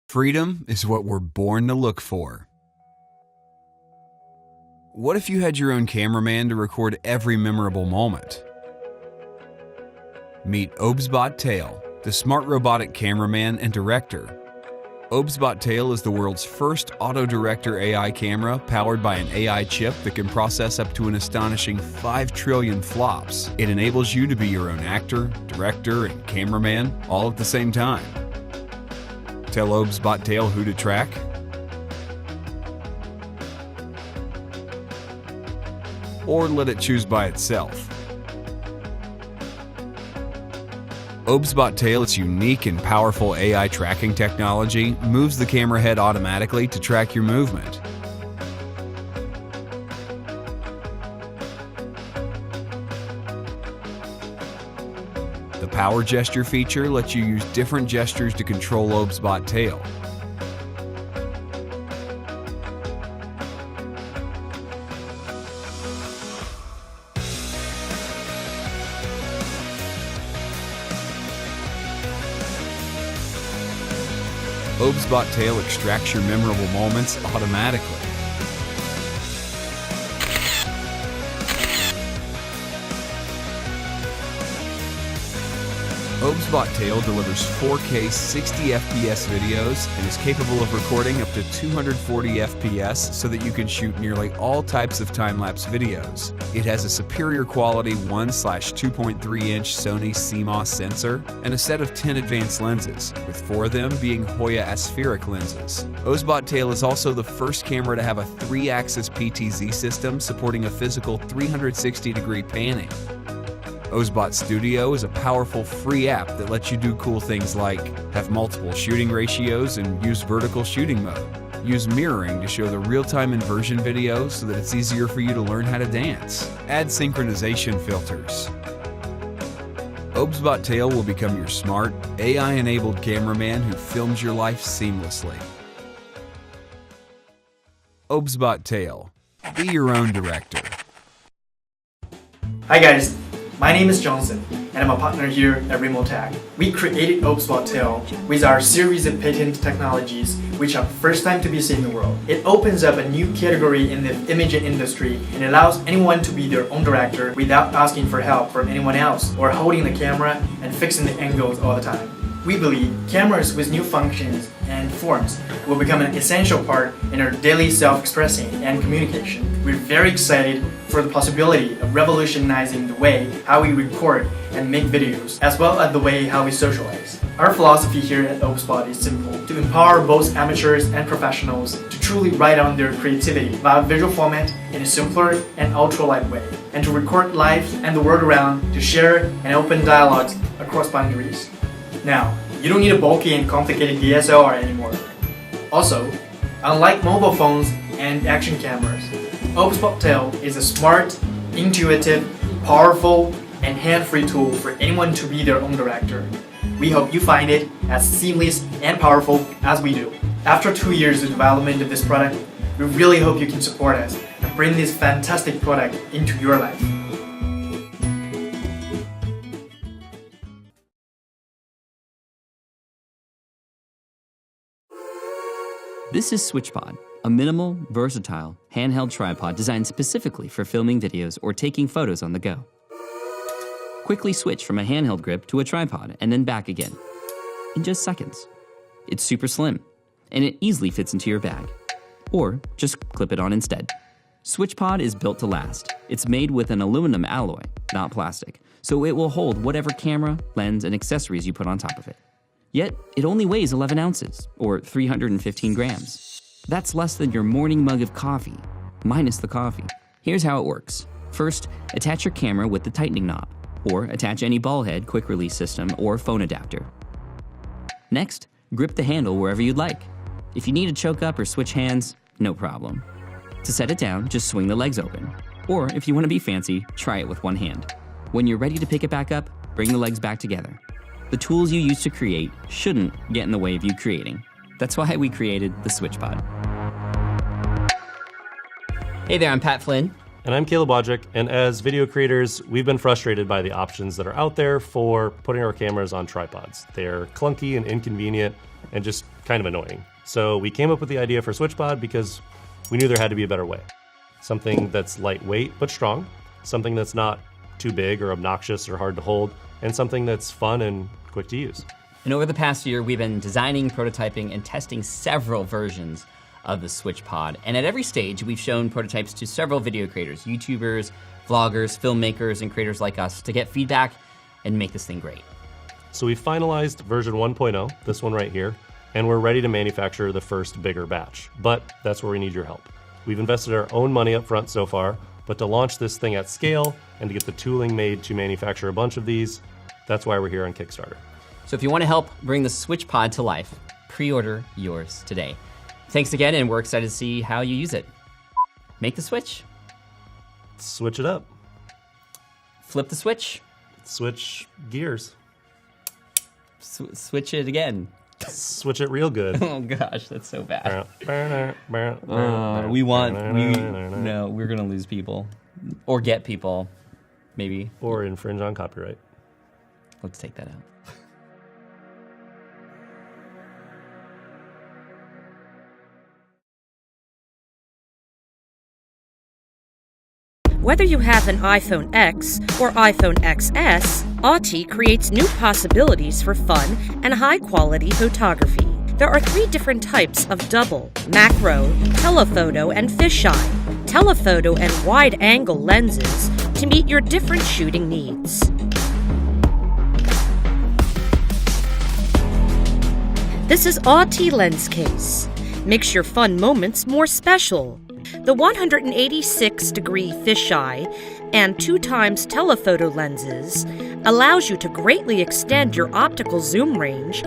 Freedom is what we're born to look for. What if you had your own cameraman to record every memorable moment? Meet OBSBot Tail, the smart robotic cameraman and director. OBSBot Tail is the world's first auto-director AI camera powered by an AI chip that can process up to an astonishing 5 trillion flops. It enables you to be your own actor, director, and cameraman all at the same time. Tell OBSBot Tail who to track? Or let it choose by itself. OBSBot Tail, its unique and powerful AI tracking technology, moves the camera head automatically to track your movement. The Power Gesture feature lets you use different gestures to control OBSBot Tail. OBSBot Tail extracts your memorable moments automatically. OBSBot Tail delivers 4K 60 FPS videos and is capable of recording up to 240 FPS so that you can shoot nearly all types of time-lapse videos. It has a superior quality 1/2.3-inch Sony CMOS sensor and a set of 10 advanced lenses, with 4 of them being Hoya aspheric lenses. OBSBot Tail is also the first camera to have a 3-axis PTZ system supporting a physical 360-degree panning. OBSBot Studio is a powerful free app that lets you do cool things like have multiple shooting ratios and use vertical shooting mode. Use mirroring to show the real-time inversion videos so that it's easier for you to learn how to dance. Add synchronization filters. OBSBot Tail will become your smart, AI-enabled cameraman who films your life seamlessly. OBSBot Tail. Be your own director. Hi guys, my name is Johnson, and I'm a partner here at Remote Tech. We created OBSBot Tail with our series of patent technologies, which are first time to be seen in the world. It opens up a new category in the imaging industry and allows anyone to be their own director without asking for help from anyone else or holding the camera and fixing the angles all the time. We believe cameras with new functions and forms will become an essential part in our daily self-expressing and communication. We're very excited for the possibility of revolutionizing the way how we record and make videos, as well as the way how we socialize. Our philosophy here at OBSBot is simple: to empower both amateurs and professionals to truly write on their creativity via visual format in a simpler and ultra-light way, and to record life and the world around to share and open dialogues across boundaries. Now, you don't need a bulky and complicated DSLR anymore. Also, unlike mobile phones and action cameras, OBSBot Tail is a smart, intuitive, powerful, and hand-free tool for anyone to be their own director. We hope you find it as seamless and powerful as we do. After 2 years of development of this product, we really hope you can support us and bring this fantastic product into your life. This is SwitchPod, a minimal, versatile, handheld tripod designed specifically for filming videos or taking photos on the go. Quickly switch from a handheld grip to a tripod and then back again, in just seconds. It's super slim, and it easily fits into your bag. Or just clip it on instead. SwitchPod is built to last. It's made with an aluminum alloy, not plastic, so it will hold whatever camera, lens, and accessories you put on top of it. Yet, it only weighs 11 ounces, or 315 grams. That's less than your morning mug of coffee, minus the coffee. Here's how it works. First, attach your camera with the tightening knob, or attach any ball head, quick release system, or phone adapter. Next, grip the handle wherever you'd like. If you need to choke up or switch hands, no problem. To set it down, just swing the legs open. Or if you want to be fancy, try it with one hand. When you're ready to pick it back up, bring the legs back together. The tools you use to create shouldn't get in the way of you creating. That's why we created the SwitchPod. Hey there, I'm Pat Flynn. And I'm Caleb Wojcik, and as video creators, we've been frustrated by the options that are out there for putting our cameras on tripods. They're clunky and inconvenient, and just kind of annoying. So we came up with the idea for SwitchPod because we knew there had to be a better way. Something that's lightweight but strong, something that's not too big or obnoxious or hard to hold, and something that's fun and quick to use. And over the past year, we've been designing, prototyping, and testing several versions of the SwitchPod. And at every stage, we've shown prototypes to several video creators, YouTubers, vloggers, filmmakers, and creators like us to get feedback and make this thing great. So we finalized version 1.0, this one right here, and we're ready to manufacture the first bigger batch. But that's where we need your help. We've invested our own money up front so far, but to launch this thing at scale and to get the tooling made to manufacture a bunch of these, that's why we're here on Kickstarter. So if you want to help bring the SwitchPod to life, pre-order yours today. Thanks again, and we're excited to see how you use it. Make the switch. Switch it up. Flip the switch. Switch gears. Switch it again. Switch it real good. Oh gosh, that's so bad. We're gonna lose people. Or get people, maybe. Or infringe on copyright. Let's take that out. Whether you have an iPhone X or iPhone XS, AOCHY creates new possibilities for fun and high-quality photography. There are 3 different types of double, macro, telephoto, and fisheye, telephoto and wide-angle lenses to meet your different shooting needs. This is AOCHY Lens Case. Makes your fun moments more special. The 186-degree fisheye and 2x telephoto lenses allows you to greatly extend your optical zoom range.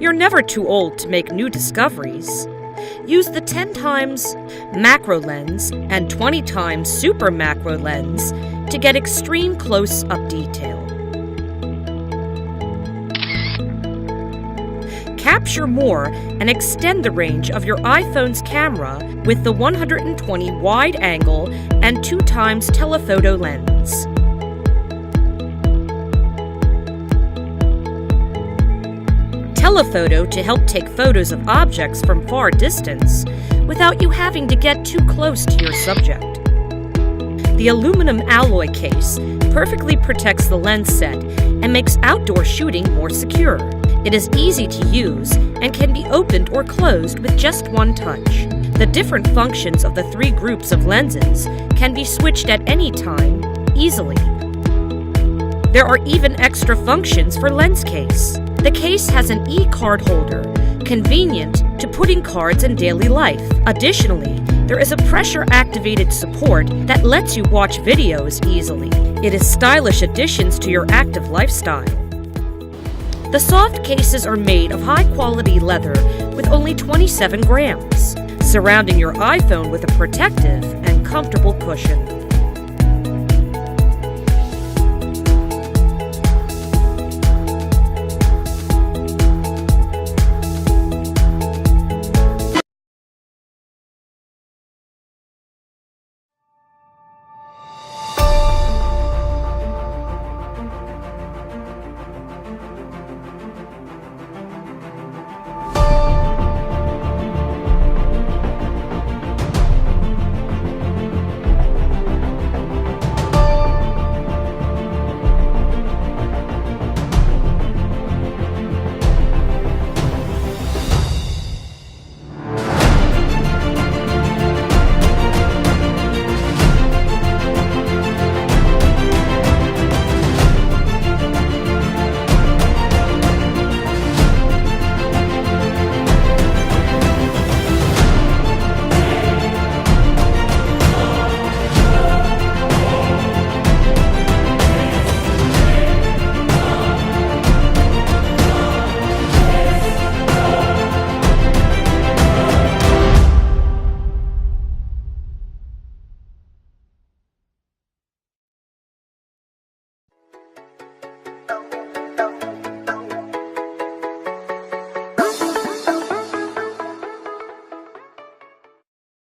You're never too old to make new discoveries. Use the 10x macro lens and 20x super macro lens to get extreme close-up detail. Capture more and extend the range of your iPhone's camera with the 120 wide-angle and 2x telephoto lens. Telephoto to help take photos of objects from far distance without you having to get too close to your subject. The aluminum alloy case perfectly protects the lens set and makes outdoor shooting more secure. It is easy to use and can be opened or closed with just one touch. The different functions of the 3 groups of lenses can be switched at any time, easily. There are even extra functions for lens case. The case has an e-card holder, convenient to putting cards in daily life. Additionally, there is a pressure-activated support that lets you watch videos easily. It is stylish additions to your active lifestyle. The soft cases are made of high-quality leather with only 27 grams, surrounding your iPhone with a protective and comfortable cushion.